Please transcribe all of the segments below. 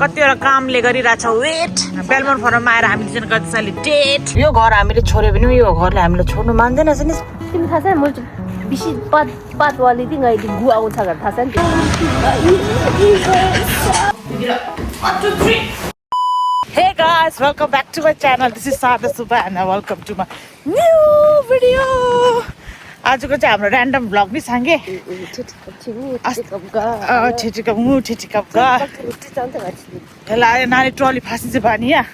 कतिवटा कामले गरिरहेछौ वेट बेलमोन फर्ममा आएर हामी दुईजना गतिशाली डेट यो घर हामीले छोड्यो भने यो घरले हामीलाई छोड्नु मान्दैन नि तिमी थाहा छ म बिसी पात वाली थिएँ अहिले गु आउँछ घर थाहा छ नि Hey guys, welcome back to my channel. This is Sada Subha and welcome to my new video. आजको चाहिँ हाम्रो र्यान्डम भ्लग नि सांगे हेला नानी ट्रली फाँसिन्छ भने यहाँ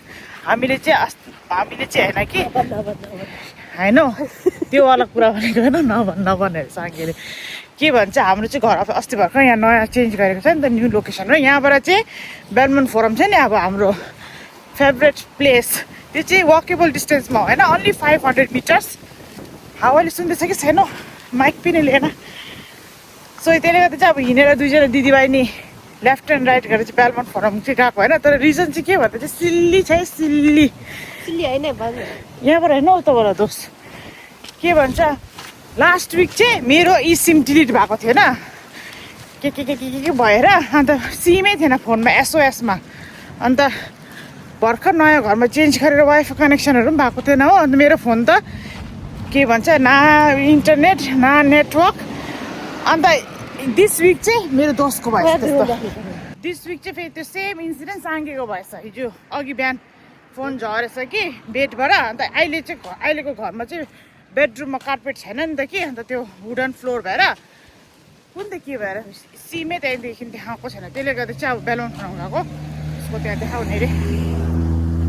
हामीले चाहिँ होइन कि होइन त्यो वाला कुरा भनेको होइन नभनेर सांगेले के भन्छ हाम्रो चाहिँ घर अस्ति भर्खर यहाँ नयाँ चेन्ज गरेको छ नि त न्यू लोकेसन र यहाँबाट चाहिँ बेलमोन फोरम छ नि अब हाम्रो फेभरेट प्लेस त्यो चाहिँ वकेबल डिस्टेन्समा होइन ओन्ली 500 मिटर्स हावाले सुन्दैछ कि छैन माइक पनि लिएन सो त्यसले गर्दा चाहिँ अब हिँडेर दुईजना दिदीभाइ नि लेफ्ट एन्ड राइट गरेर चाहिँ बेलमोन फोरम चाहिँ गएको होइन तर रिजन चाहिँ के भन्दा चाहिँ सिल्ली छ है सिल्ली यहाँबाट होइन उताबाट दोष के भन्छ लास्ट विक चाहिँ मेरो ई सिम डिलिट भएको थिएन के भएर अन्त सिमै थिएन फोनमा एसओएसमा अन्त भर्खर नयाँ घरमा चेन्ज गरेर वाइफाई कनेक्सनहरू पनि भएको थिएन हो अन्त मेरो फोन त के भन्छ न इन्टरनेट न नेटवर्क अन्त दिस विक चाहिँ मेरो दोस्तको भएछ त्यस्तो दिस विक चाहिँ फेरि त्यो सेम इन्सिडेन्ट साङ्गेको भएछ हिजो अघि बिहान फोन झरेछ कि बेडबाट अन्त अहिलेको घरमा चाहिँ बेडरुममा कार्पेट छैन नि त कि अन्त त्यो वुडन फ्लोर भएर कुन त के भएर सिमै त्यहाँदेखि देखाएको छैन त्यसले गर्दा चाहिँ अब बेलमोन फोरम गएको उसको त्यहाँ देखाउने अरे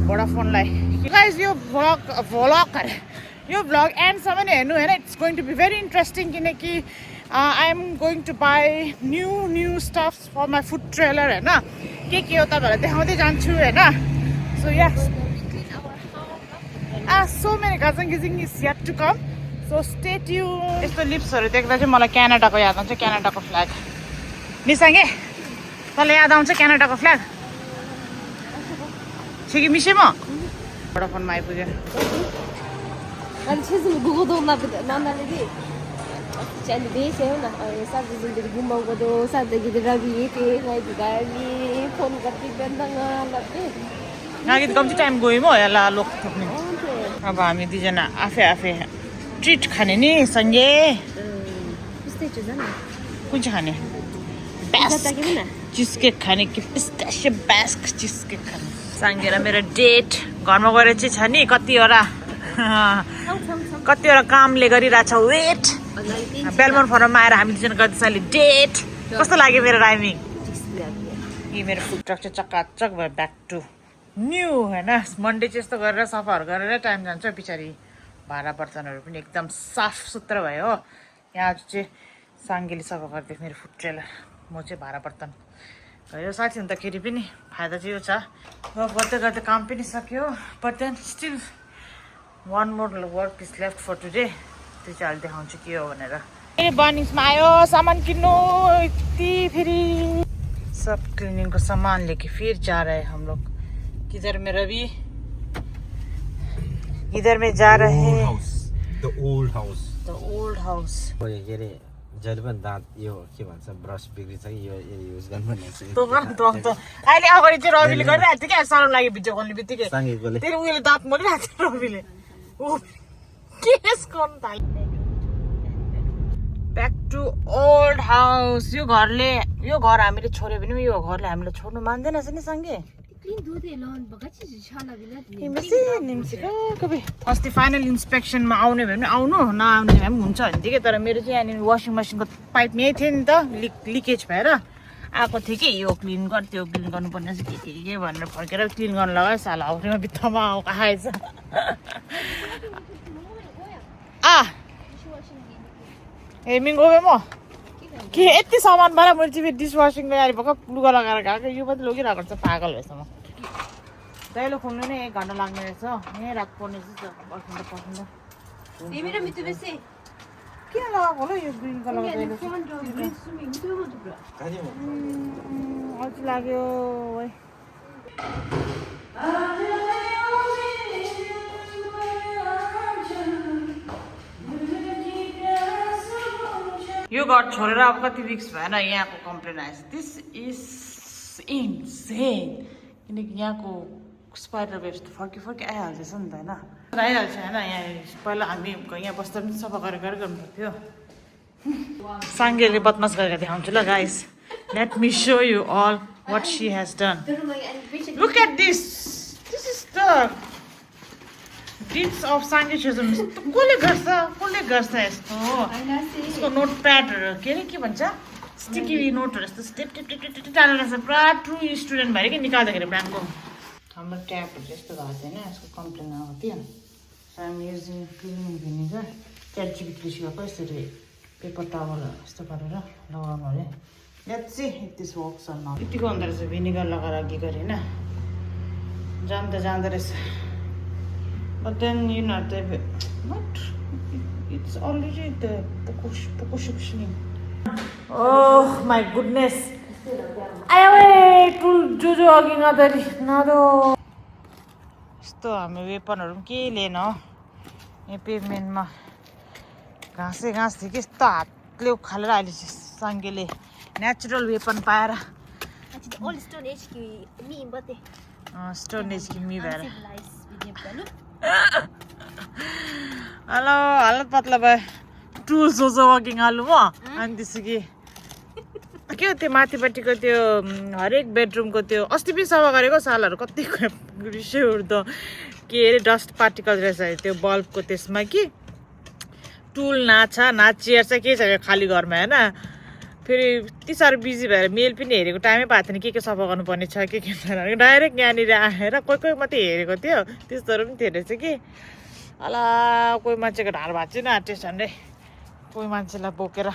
भोडाफोनलाई गाइस यो भ्लग अरे यो भ्लग एन्डसम्म नै हेर्नु होइन it's going to be very interesting किनकि I am going to buy new stuffs for my food trailer होइन के हो तपाईँहरूलाई देखाउँदै जान्छु होइन सो या सो मेनी गजङ गिजिङ is yet to come so stay tune यस्तो लिप्सहरू देख्दा चाहिँ मलाई क्यानाडाको याद आउँछ क्यानाडाको फ्ल्याग निसाङ्गे तँलाई याद आउँछ क्यानाडाको फ्ल्याग छ कि मिसे म भोडाफोनमा आइपुग्यो नागीत कम्ती टाइम गयौँ हो यसलाई लोक थप्ने अब हामी दुईजना आफै ट्रिट खाने नि सँगै कुन चाहिँ खाने चिज केक खाने कि पिस्ताचियो बेस्क चिज केक खाने सँगै र मेरो डेट घरमा गएर चाहिँ छ नि कतिवटा कामले गरिरहेछौ वेट बेलमोन फर्ममा आएर हामी दुईजना गतिशाली डेट कस्तो लाग्यो मेरो राइमिङ यी मेरो फुड ट्रक चाहिँ चकाचक भयो ब्याक टु न्यू होइन मन्डे चाहिँ यस्तो गरेर सफाहरू गरेर टाइम जान्छ पछाडि भाँडा बर्तनहरू पनि एकदम साफ सुथरा भयो हो यहाँ चाहिँ साङ्गेले सफा गरिदिएको मेरो फुड ट्रेलर म चाहिँ भाँडा बर्तन गयो साथी हुँदाखेरि पनि फाइदा चाहिँ यो छ गर्दै गर्दै काम पनि सक्यो but then still one more work is left for today त्यो चाहिँ अहिले देखाउँछु के हो भनेर फेरि बर्निङ्समा आयो सामान किन्नु यति फेरि सब क्लिनिङको सामान लेके फिर जा रहे हम लोग किधर में रवि इधर में जा रहे हैं द ओल्ड हाउस के अरे जहिले पनि दाँत यो के भन्छ ब्रस बिग्रिन्छ कि यो युज गर्नु अहिले अगाडि चाहिँ रविले गरिरहेको थियो क्या साह्रो लाग्यो भिडियो खोल्ने बित्तिकै फेरि उयोले दाँत मोलिरहेको थियो रविले ब्याक टु ओल्ड हाउस यो घर हामीले छोड्यो भने यो घरले हामीलाई छोड्नु मान्दैन नि सँगै अस्ति फाइनल इन्सपेक्सनमा आउने भए पनि आउनु नआउने भए पनि हुन्छ भन्थ्यो कि तर मेरो चाहिँ यहाँनिर वासिङ मसिनको पाइप यहीँ थियो नि त लिकेज भएर आएको थियो कि यो क्लिन गर त्यो क्लिन गर्नुपर्ने चाहिँ के भनेर फर्केर क्लिन गर्नु लगायो साला हाउरीमा बित्थामा आएछ हेमिङ गयो म के यति सामानबाट मैले चाहिँ फेरि डिसवासिङ गएर भर्खर लुगा लगाएर गएको यो पनि लगिरहेको छ पागल भएछ म दैलो खोल्नु नै 1 घन्टा लाग्ने रहेछ यहीँ राख्नुपर्ने पर्खिँदा किन लगाएको होला यो ग्रिन कलरको अल्छी लाग्यो यो घर छोडेर अब कति विक्स भएन यहाँको कम्प्लेन आएछ दिस इज insane. किनकि यहाँको स्पाइडर वेब्स त फर्की आइहाल्छ नि त होइन आइहाल्छ होइन यहाँ पहिला हामी यहाँ बस्दा पनि सफा गरेर गर्नु पर्थ्यो साङ्गेले बदमास गरेर देखाउँछु ल guys let me show you all what she has done look at this is the डिट्स अफ साङ्गे सुजम कसले गर्छ यस्तो यसको नोट प्याडहरू के अरे के भन्छ स्टिकी नोटहरू यस्तो टिप टिप टिप टिप टालेर रहेछ पुरा ट्रु स्टुडेन्ट भएर कि निकाल्दाखेरि ब्रान्डको हाम्रो ट्यापहरू त्यस्तो भएको छैन यसको कम्प्लेन आएको थियो so I'm using cleaning vinegar च्याटजिपिटीले सिकाएको यसरी पेपर टावलहरू यस्तो गरेर लगाउनु अरे let's see if this works or not यतिको हुँदो रहेछ भिनेगर लगाएर अघि गरे होइन जाँदो रहेछ but then you not the not it's already the पोकोसुक्सनिङ ओह माई गुडनेस आयो टुल जो अघि नदरी नदो यस्तो हामी वेपनहरू पनि केही लिएन हो यहाँ पेभमेन्टमा घाँस थियो कि यस्तो हातले उखालेर अहिले साङ्गेले नेचुरल वेपन पाएर स्टोन एज कि मी भएर हेलो हालत पत्ला भयो टुल सोच वकिङ हाल्नु म अनि त्यसपछि के हो त्यो माथिपट्टिको त्यो हरेक बेडरुमको त्यो अस्ति पनि सफा गरेको सालहरू कति रिसै उठ्दो के अरे डस्ट पार्टिकल रहेछ त्यो बल्बको त्यसमा कि टुल नाचिएर चाहिँ के छ खाली घरमा होइन फेरि यति साह्रो बिजी भएर मेल पनि हेरेको टाइमै पाएको थिएन के सफा गर्नुपर्ने छ के छैन डाइरेक्ट यहाँनिर आएर कोही मात्रै हेरेको थियो त्यस्तोहरू पनि थियो रहेछ कि अला कोही मान्छेको ढाड भाँच्यो न आँटेछ झन्डै कोही मान्छेलाई बोकेर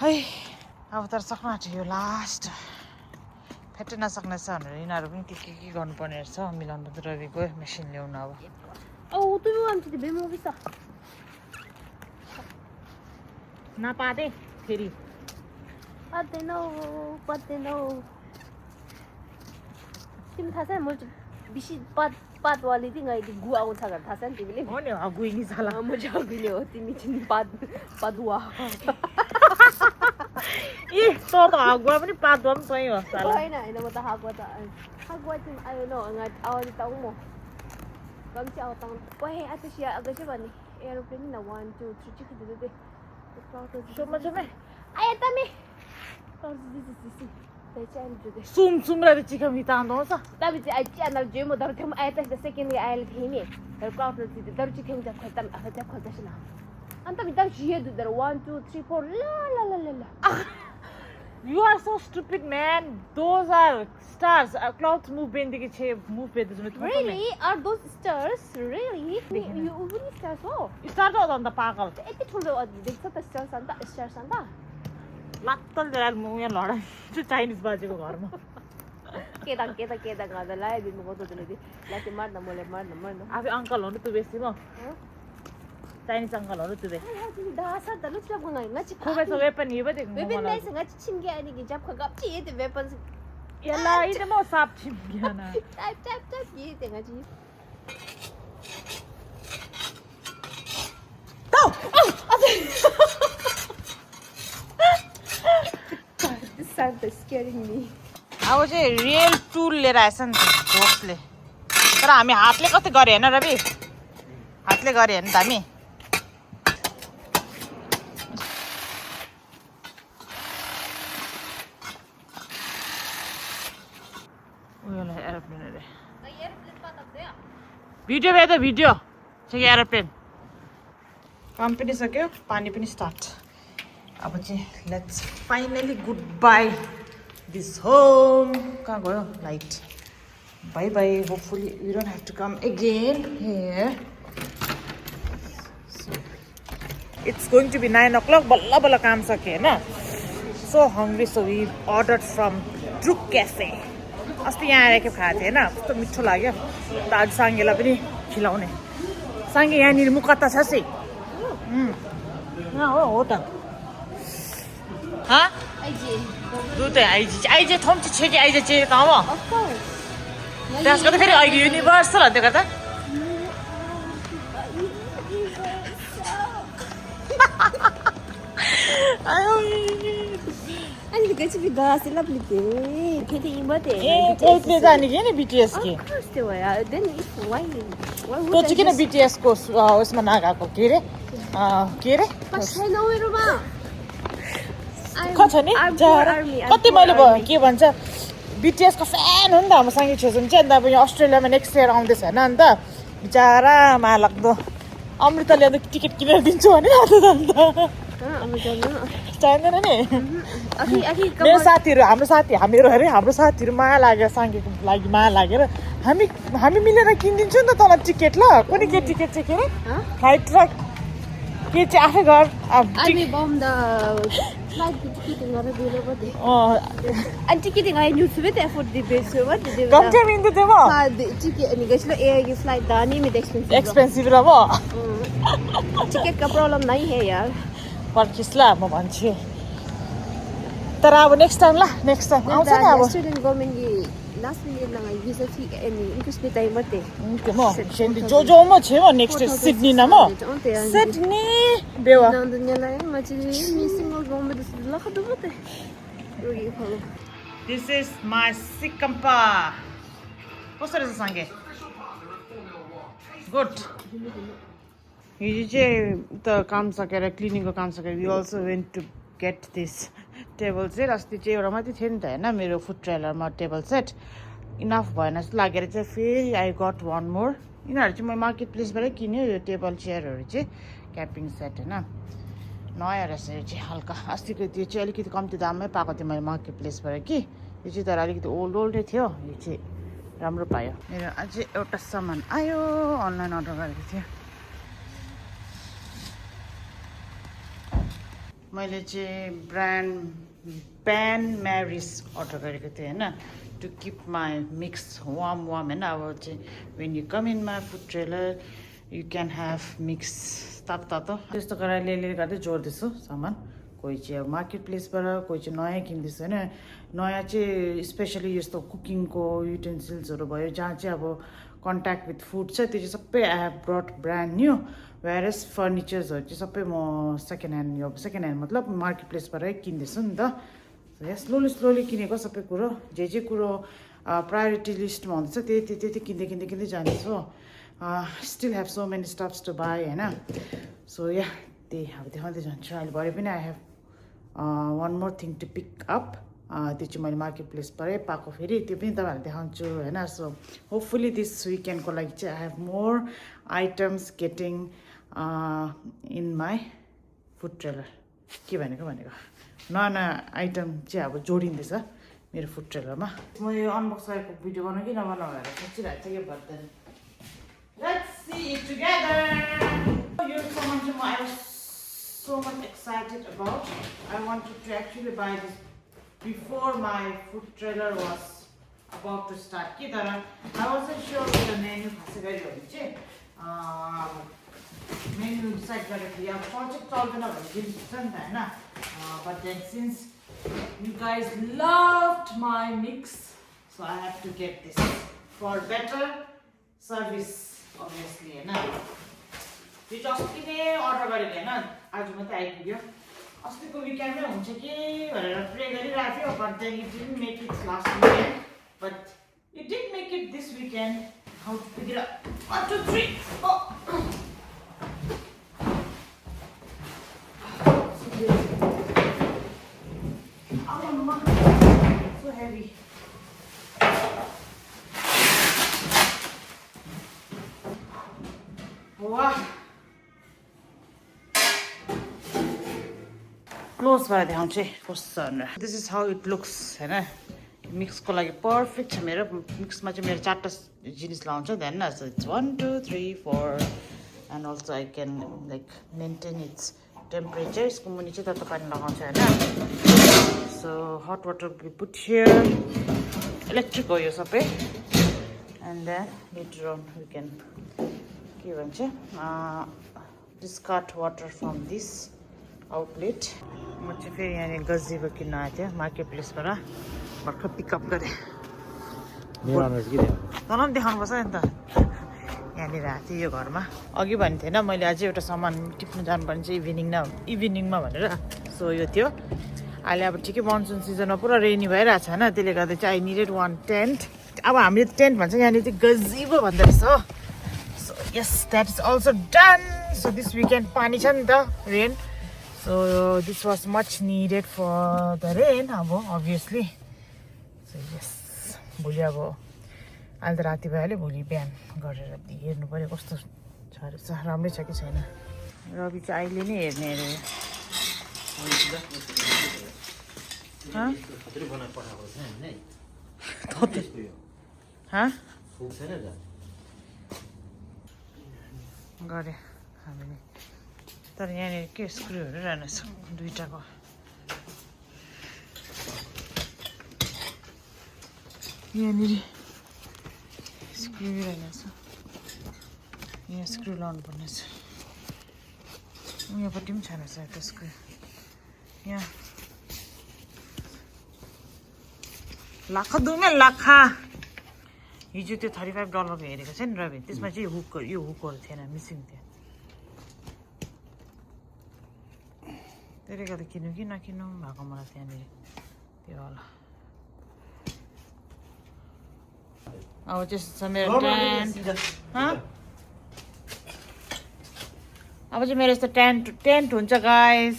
है अब तर सक्नु आँट्यो यो लास्ट फेट्टै नसक्ने छ भनेर यिनीहरू पनि के गर्नुपर्ने रहेछ मिलाउनु त रवि गयो मेसिन ल्याउनु अब नपादे फेरि तिमी थाहा छ म बेसी पात वाली थिएँ अहिले गु आउँछ भनेर थाहा छ नि तिमीले हो नि गुइनी साला म चाहिँ अघिले हो तिमी चाहिँ पादुवा ए त हगुवा पनि पातुवा पनि सही हो साला होइन म त हगुवा चाहिँ आयो न आवाज त म कम्ती आउँछ पहे आएको सिया अगै चाहिँ भने एरोप्लेन न 1 2 3 चाहिँ खिच्दै सुममा आयो त मे सुम र चिकन तान्दो छ तब चाहिँ अहिले च्यानल जो म दर थियौँ आयो त सेकेन्ड आयल थिएँ नि तर क्राउड दर चाहिँ थियौँ त्यहाँ खोज्दा त्यहाँ खोज्दैछ न अन्त भित्र जियो दुधहरू 1 2 3 4 ल You are so stupid, man. Those are stars. Clouds move बेन्दगी छे move पे तुझमें तुम Really? Are those stars? Really? You पनि stars हो? Star तो अन्त पागल. यति ठुलो देख्छ त stars अन्त लात्तल देला मुया लडाई त्यो चाइनिज बाजेको घरमा. केदा गर्दा लगाइदिनु पर्छ त्यसले लाति मार्न मोले मार्न आफै अंकल हो नि तँ बेसी म. चाइनिज अंकल हो नि तँ बे. दासा त लुच्चा बुङाइ माछि खोबे सो वेपन हिबे देख म. वेपन मैसँग छिमगे अनि कि जब खगप्ची ये वेपन यला इते म साप छिमगे ना. टाइप ये तेगा जी. This sound is scaring me. अब चाहिँ रियल टुल लिएर आएछ नि दोस्तले तर हामी हातले कति गरे हैन रवि हातले गरे हैन त हामी उयोले एरोप्लेन रे एरोप्लेन पताउँदै भिडियो भए त भिडियो छ एरोप्लेन काम पनि सक्यो पानी पनि स्टार्ट अब चाहिँ let's finally good by this home कहाँ गयो light bye bye hopefully we don't have to come again here so, it's going to be 9 o'clock बल्ल बल्ल काम सके हैन so hungry so we ordered from Druk Cafe अस्ति यहाँ आएर के खाएको थिएँ हैन कस्तो मिठो लाग्यो त आज साङ्गेलाई पनि खिलाउने साङ्गे यहाँनिर मुकत्ता छ सि हो त हाँ दुधै आइजे ठाउँ चाहिँ छेकी आइजे चाहिँ कहाँ हो त्यसको त फेरि अहिले युनिभर्सल हो त्यो गर्दा And it's going to be glass, lovely day. Kitty, what A Coldplay जाने कि नि BTS कि Of course they were. Then it's why त्यो would चाहिँ किन BTS को उसमा नगएको के अरे के अरे But I know it about. कहाँ छ नि कति मैले के भन्छ BTS को फ्यान हो नि त हाम्रो सङ्गीत छेसन चाहिँ अन्त अब यहाँ अस्ट्रेलियामा नेक्स्ट इयर आउँदैछ होइन अन्त बिचारा मालाग्दो अमृतले अन्त टिकट किनेर दिन्छु भने अन्त चाहिँदैन नि मेरो साथीहरू हाम्रो साथीहरू माया लाग्यो साङ्गीको लागि माया लागेर हामी मिलेर किनिदिन्छौँ नि त तँलाई टिकट ल कुनै के टिकट चाहिँ के अरे फ्लाइट र के चाहिँ आफै घर I bomb the flight ticket or a and ticket I knew to it for the base. What did you कम चाहिँ मिल्दै थियो म the ticket and you guys air you flight the name expensive. Expensive र म Ticket का problem nahi hai yaar. पर्खिस् ल म भन्छु तर अब नेक्स्ट टाइम आउँछ नि अब Student government last minute lang ay visa fee and increase the time mate. म सेन्डी जो म छे म नेक्स्ट सिडनी न म सिडनी बेवा Nandun niya lang machi missing all government la khadu mate. Rugi follow. This is my सिकम्पा कस्तो रहेछ सँगै गुड हिजो चाहिँ त काम सकेर क्लिनिङको काम सकेर we also went to get this table set अस्ति चाहिँ एउटा मात्रै थियो नि त होइन मेरो फुड ट्रेलरमा टेबल सेट इनफ भएन जस्तो लागेर चाहिँ फेरि आई गट वान मोर यिनीहरू चाहिँ म मार्केट प्लेसबाटै किन्यो यो टेबल चेयरहरू चाहिँ क्याम्पिङ सेट होइन नयाँ रहेछ यो चाहिँ हल्का अस्तिको त्यो चाहिँ अलिकति कम्ती दाममै पाएको थिएँ मैले मार्केट प्लेसबाट कि यो चाहिँ तर अलिकति ओल्डै थियो यो चाहिँ राम्रो पायो मेरो अझै एउटा सामान आयो अनलाइन अर्डर गरेको थिएँ मैले चाहिँ ब्रान्ड म्यारिस अर्डर गरेको थिएँ होइन to keep my mix warm होइन अब चाहिँ when you come in my food trailer you can have mix तातो त्यस्तो गरेर ले गर्दै जोड्दैछु सामान कोही चाहिँ अब मार्केट प्लेसबाट कोही चाहिँ नयाँ किन्दैछु होइन नयाँ चाहिँ स्पेसली यस्तो कुकिङको युटेन्सिल्सहरू भयो जहाँ चाहिँ अब कन्ट्याक्ट विथ फुड छ त्यो चाहिँ सबै I have brought brand new वेयरएस फर्निचर्सहरू चाहिँ सबै म सेकेन्ड ह्यान्ड मतलब मार्केट प्लेसबाटै किन्दैछु नि त यहाँ स्लोली किनेको सबै कुरो जे कुरो प्रायोरिटी लिस्टमा हुँदैछ त्यति किन्दै जाँदैछु still have so many stuffs to buy होइन सो या त्यही अब देखाउँदै जान्छु अहिले भरे पनि I have one more thing to pick up त्यो चाहिँ मैले मार्केट प्लेसबाटै पाएको फेरि त्यो पनि तपाईँहरूलाई देखाउँछु होइन सो होपफुली दिस विकेन्डको लागि चाहिँ I have more items getting in my food trailer के भनेको नयाँ आइटम चाहिँ अब जोडिँदैछ मेरो फुड ट्रेलरमा म यो अनबक्स गरेको भिडियो बनाउँ कि नबनाउँ भनेर सोचिरहेको छ यो बर्तन Let's see it together. Your saman I was so much excited about. I wanted to actually buy this before my food trailer was about to start. I wasn't sure what the menu was. Menu decide correctly. I project all the but then since you guys loved my mix, so I have to get this for better service. Obviously, यो चाहिँ अस्ति नै order गरेको होइन आज मात्रै आइपुग्यो अस्तिको विकेन्डमै हुन्छ कि भनेर प्रे गरिरहेको थियो but then it didn't make it last weekend but it did make it this weekend how to pick it up 1 2 3 so heavy wow close भएर देखाउँछु कस्तो भनेर this is how it looks होइन मिक्सको लागि पर्फेक्ट छ मेरो मिक्समा चाहिँ मेरो 4टा जिनिस लगाउँछ ध्यान न so it's 1 2 3 4 and also I can like maintain its temperature यसको मुनि चाहिँ तातो पानी लगाउँछ होइन so hot water put here electric हो यो सबै and then later on we can के भन्छ discard water from this outlet म चाहिँ फेरि यहाँनिर गजिबो किन्न आएको थिएँ मार्केट प्लेसबाट भर्खर पिकअप गरेँ तँलाई पनि देखाउनुपर्छ नि त यहाँनिर आएको थिएँ यो घरमा अघि भन्ने थिएन मैले अझै एउटा सामान टिप्नु जानुपर्ने चाहिँ इभिनिङमा भनेर सो यो थियो अहिले अब ठिकै मनसुन सिजनमा पुरा रेनी भइरहेछ होइन त्यसले गर्दा चाहिँ आई निडेड वान टेन्ट अब हामीले टेन्ट भन्छ यहाँनिर चाहिँ गजिबो भन्दो रहेछ so yes that is also done so this weekend पानी छ नि त rain so this was much needed for the rain अब अभियसली सो यस भोलि अब अहिले त राति भइहाल्यो भोलि बिहान गरेर हेर्नु पऱ्यो कस्तो छ रहेछ राम्रै छ कि छैन रवि चाहिँ अहिले नै हेर्ने अरे गरे हामीले तर यहाँनिर के स्क्रुहरू रहेनछ दुइटाको यहाँनिर स्क्रु रहेनछ यहाँ स्क्रु लाउनु पर्ने छ यहाँपट्टि पनि छैन रहेछ त्यो स्क्रु यहाँ लाखा दुमे लाखा हिजो त्यो $35 हेरेको छ नि रवि त्यसमा चाहिँ यो हुकहरू थिएन मिसिङ थियो त्यसले गर्दा किन्नु कि नकिन्नु भएको मलाई त्यहाँनिर त्यो होला अब त्यस्तो छ मेरो टेन्ट अब चाहिँ मेरो यस्तो टेन्ट हुन्छ गाइस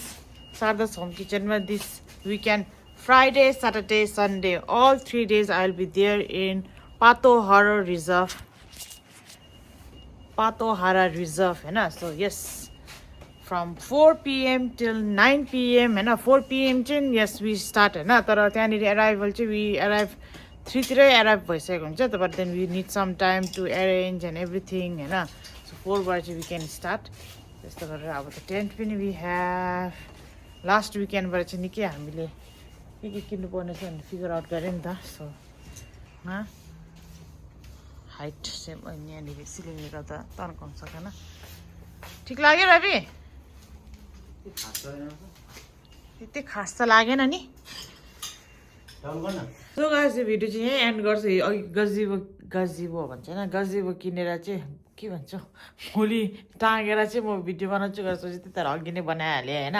शारदास होम किचनमा this weekend Friday, Saturday, Sunday, all 3 days I'll be there in Patohara Reserve. Patohara Reserve, है ना? So yes, from 4 p.m. till 9 p.m. है ना? 4 p.m. चाहिँ yes we start है ना? तर त्यहाँनिर arrival चाहिँ we arrive 3 तिरै arrive भइसकेको हुन्छ but then we need some time to arrange and everything है ना? So 4 बाट चाहिँ we can start. त्यस्तो गरेर अब त टेन्ट पनि we have last weekend बाट चाहिँ निकै हामीले के किन्नु पर्ने छ भने फिगर आउट गरेँ नि त सो हाइट सेम यहाँनिर सिलिङले गर्दा तन्काउनु सकेन ठिक लाग्यो रवि त्यति खास त लागेन नि सो गाइस यो भिडियो चाहिँ यहीँ एन्ड गर्छु अघि गजिबो भन्छ होइन गजिबो किनेर चाहिँ के भन्छ भोलि टाँगेर चाहिँ म भिडियो बनाउँछु गरेर सोचेँ तर अघि नै बनाइहालेँ होइन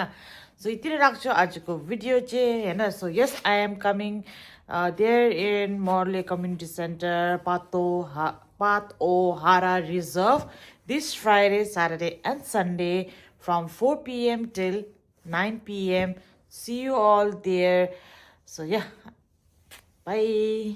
सो यति नै राख्छु आजको भिडियो चाहिँ होइन so yes I am coming there in Morley community centre Patohara Reserve this Friday, Saturday and Sunday from 4 p.m. till 9 p.m. See you all there. So yeah, bye.